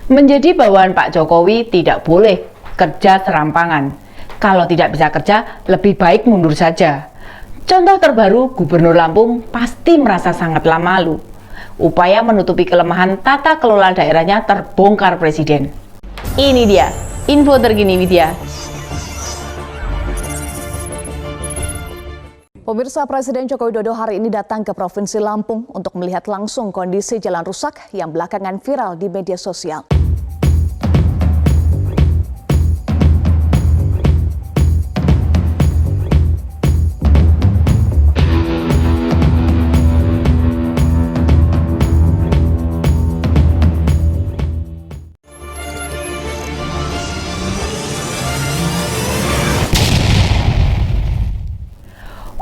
Menjadi bawahan Pak Jokowi tidak boleh kerja serampangan. Kalau tidak bisa kerja, lebih baik mundur saja. Contoh terbaru, Gubernur Lampung pasti merasa sangatlah malu. Upaya menutupi kelemahan tata kelola daerahnya terbongkar Presiden. Ini dia, info terkini Widya. Pemirsa, Presiden Joko Widodo hari ini datang ke Provinsi Lampung untuk melihat langsung kondisi jalan rusak yang belakangan viral di media sosial.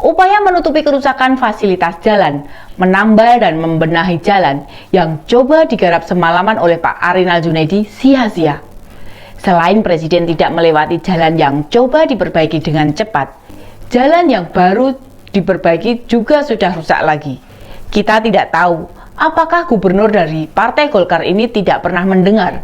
Upaya menutupi kerusakan fasilitas jalan, menambal dan membenahi jalan yang coba digarap semalaman oleh Pak Arinal Junaidi sia-sia. Selain Presiden tidak melewati jalan yang coba diperbaiki dengan cepat, jalan yang baru diperbaiki juga sudah rusak lagi. Kita tidak tahu apakah gubernur dari Partai Golkar ini tidak pernah mendengar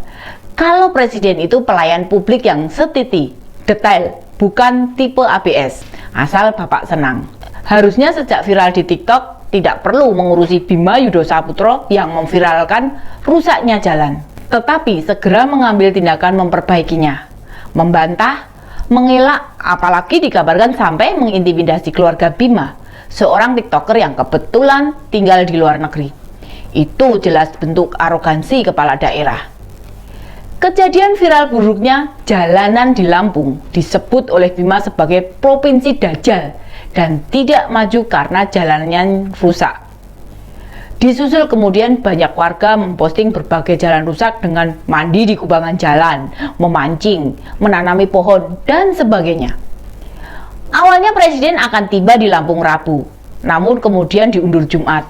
kalau Presiden itu pelayan publik yang setiti, detail, bukan tipe ABS, asal Bapak senang. Harusnya sejak viral di TikTok, tidak perlu mengurusi Bima Yudho Saputro yang memviralkan rusaknya jalan. Tetapi segera mengambil tindakan memperbaikinya. Membantah, mengelak, apalagi dikabarkan sampai mengintimidasi keluarga Bima, seorang TikToker yang kebetulan tinggal di luar negeri. Itu jelas bentuk arogansi kepala daerah. Kejadian viral buruknya jalanan di Lampung disebut oleh Bima sebagai provinsi dajjal dan tidak maju karena jalannya rusak. Disusul kemudian banyak warga memposting berbagai jalan rusak dengan mandi di kubangan jalan, memancing, menanami pohon, dan sebagainya. Awalnya Presiden akan tiba di Lampung Rabu, namun kemudian diundur Jumat.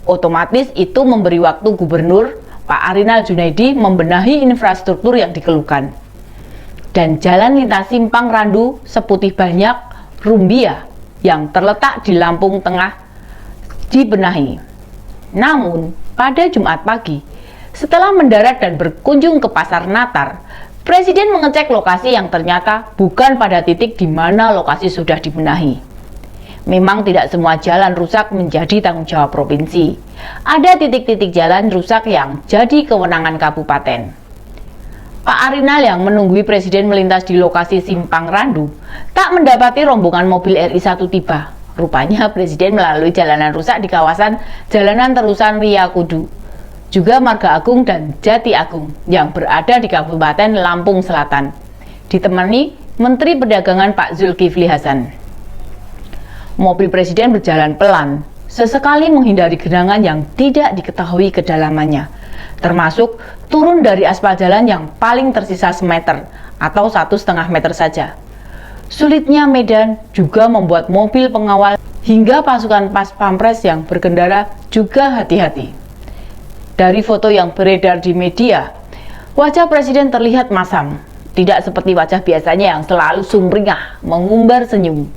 Otomatis itu memberi waktu Gubernur Pak Arinal Junaidi membenahi infrastruktur yang dikeluhkan. Dan jalan lintas Simpang Randu Seputih Banyak Rumbia yang terletak di Lampung Tengah dibenahi. Namun, pada Jumat pagi, setelah mendarat dan berkunjung ke Pasar Natar, Presiden mengecek lokasi yang ternyata bukan pada titik di mana lokasi sudah dibenahi. Memang tidak semua jalan rusak menjadi tanggung jawab provinsi. Ada titik-titik jalan rusak yang jadi kewenangan kabupaten. Pak Arinal yang menunggui Presiden melintas di lokasi Simpang Randu tak mendapati rombongan mobil RI1 tiba. Rupanya Presiden melalui jalanan rusak di kawasan Jalanan Terusan Ria Kudu, juga Marga Agung dan Jati Agung yang berada di Kabupaten Lampung Selatan, ditemani Menteri Perdagangan Pak Zulkifli Hasan. Mobil Presiden berjalan pelan, sesekali menghindari genangan yang tidak diketahui kedalamannya, termasuk turun dari aspal jalan yang paling tersisa semeter atau 1,5 meter saja. Sulitnya medan juga membuat mobil pengawal hingga pasukan pas pampres yang berkendara juga hati-hati. Dari foto yang beredar di media, wajah Presiden terlihat masam, tidak seperti wajah biasanya yang selalu sumringah, mengumbar senyum.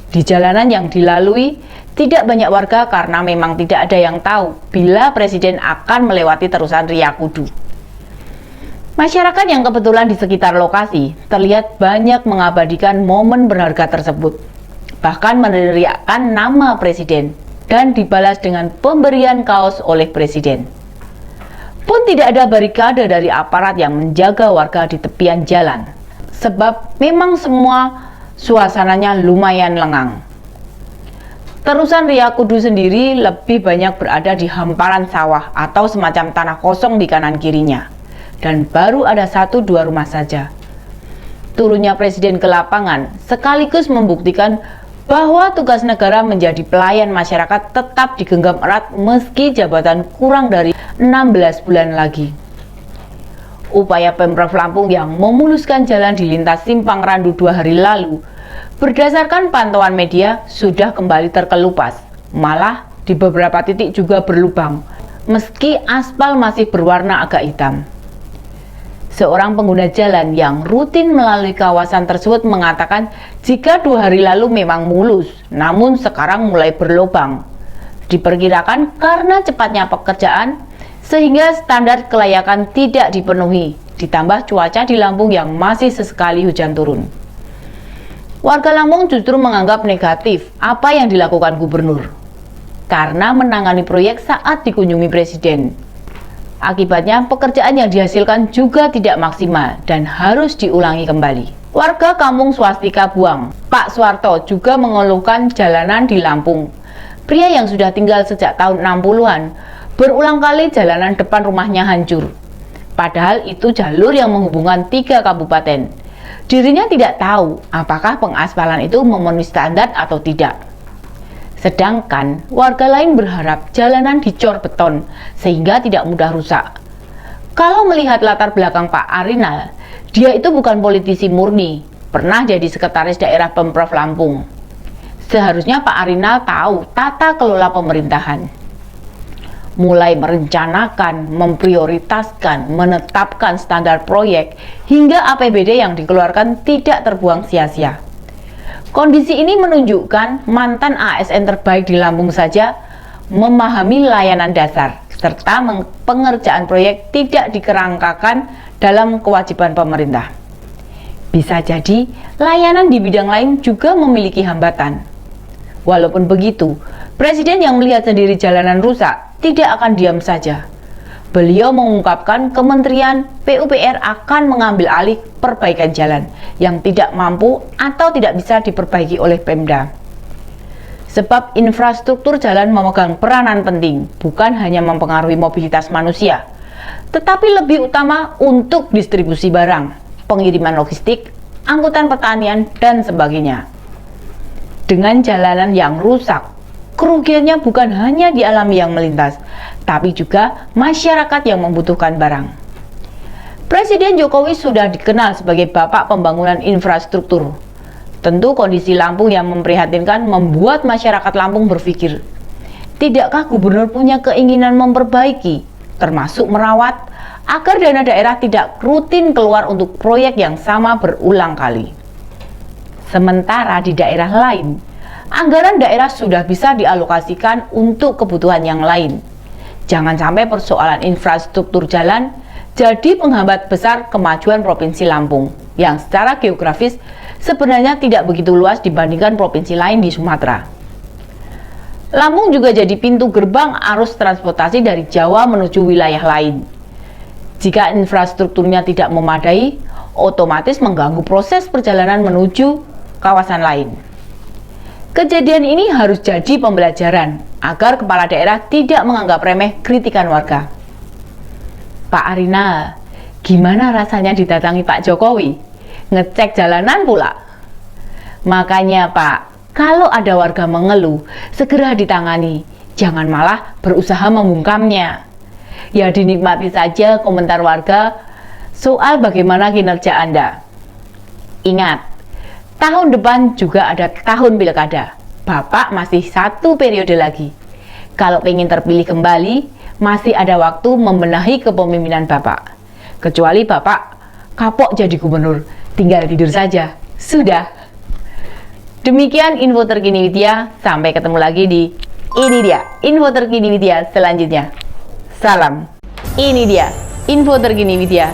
Di jalanan yang dilalui, tidak banyak warga karena memang tidak ada yang tahu bila Presiden akan melewati terusan Ria Kudu. Masyarakat yang kebetulan di sekitar lokasi terlihat banyak mengabadikan momen berharga tersebut, bahkan meneriakkan nama Presiden dan dibalas dengan pemberian kaos oleh Presiden. Pun tidak ada barikade dari aparat yang menjaga warga di tepian jalan, sebab memang semua suasananya lumayan lengang. Terusan Ria Kudu sendiri lebih banyak berada di hamparan sawah atau semacam tanah kosong di kanan kirinya, dan baru ada 1-2 rumah saja. Turunnya Presiden ke lapangan sekaligus membuktikan bahwa tugas negara menjadi pelayan masyarakat tetap digenggam erat meski jabatan kurang dari 16 bulan lagi. Upaya Pemprov Lampung yang memuluskan jalan di lintas Simpang Randu 2 hari lalu, berdasarkan pantauan media, sudah kembali terkelupas. Malah di beberapa titik juga berlubang, meski aspal masih berwarna agak hitam. Seorang pengguna jalan yang rutin melalui kawasan tersebut mengatakan jika 2 hari lalu memang mulus, namun sekarang mulai berlubang. Diperkirakan karena cepatnya pekerjaan, sehingga standar kelayakan tidak dipenuhi, ditambah cuaca di Lampung yang masih sesekali hujan turun. Warga Lampung justru menganggap negatif apa yang dilakukan gubernur, karena menangani proyek saat dikunjungi presiden. Akibatnya pekerjaan yang dihasilkan juga tidak maksimal dan harus diulangi kembali. Warga kampung Swastika Buang, Pak Suwarto, juga mengeluhkan jalanan di Lampung. Pria yang sudah tinggal sejak tahun 60-an, berulang kali jalanan depan rumahnya hancur. Padahal itu jalur yang menghubungkan 3 kabupaten. Dirinya tidak tahu apakah pengaspalan itu memenuhi standar atau tidak. Sedangkan warga lain berharap jalanan dicor beton sehingga tidak mudah rusak. Kalau melihat latar belakang Pak Arinal, dia itu bukan politisi murni, pernah jadi sekretaris daerah Pemprov Lampung. Seharusnya Pak Arinal tahu tata kelola pemerintahan. Mulai merencanakan, memprioritaskan, menetapkan standar proyek, hingga APBD yang dikeluarkan tidak terbuang sia-sia. Kondisi ini menunjukkan mantan ASN terbaik di Lampung saja memahami layanan dasar, serta pengerjaan proyek tidak dikerangkakan dalam kewajiban pemerintah. Bisa jadi, layanan di bidang lain juga memiliki hambatan. Walaupun begitu, presiden yang melihat sendiri jalanan rusak tidak akan diam saja. Beliau mengungkapkan Kementerian PUPR akan mengambil alih perbaikan jalan yang tidak mampu atau tidak bisa diperbaiki oleh Pemda. Sebab infrastruktur jalan memegang peranan penting, bukan hanya mempengaruhi mobilitas manusia, tetapi lebih utama untuk distribusi barang, pengiriman logistik, angkutan pertanian, dan sebagainya. Dengan jalanan yang rusak, kerugiannya bukan hanya dialami yang melintas, tapi juga masyarakat yang membutuhkan barang. Presiden Jokowi sudah dikenal sebagai bapak pembangunan infrastruktur. Tentu kondisi Lampung yang memprihatinkan membuat masyarakat Lampung berpikir, tidakkah gubernur punya keinginan memperbaiki, termasuk merawat, agar dana daerah tidak rutin keluar untuk proyek yang sama berulang kali. Sementara di daerah lain, anggaran daerah sudah bisa dialokasikan untuk kebutuhan yang lain. Jangan sampai persoalan infrastruktur jalan jadi penghambat besar kemajuan Provinsi Lampung, yang secara geografis sebenarnya tidak begitu luas dibandingkan provinsi lain di Sumatera. Lampung juga jadi pintu gerbang arus transportasi dari Jawa menuju wilayah lain. Jika infrastrukturnya tidak memadai, otomatis mengganggu proses perjalanan menuju kawasan lain. Kejadian ini harus jadi pembelajaran agar kepala daerah tidak menganggap remeh kritikan warga. Pak Arinal, gimana rasanya didatangi Pak Jokowi? Ngecek jalanan pula. Makanya Pak, kalau ada warga mengeluh, segera ditangani, jangan malah berusaha membungkamnya. Ya dinikmati saja komentar warga soal bagaimana kinerja Anda. Ingat, tahun depan juga ada tahun pilkada. Bapak masih 1 periode lagi. Kalau ingin terpilih kembali, masih ada waktu membenahi kepemimpinan Bapak. Kecuali Bapak kapok jadi gubernur, tinggal tidur saja. Sudah. Demikian info terkini Widya. Sampai ketemu lagi di Ini Dia, info terkini Widya selanjutnya. Salam. Ini dia, info terkini Widya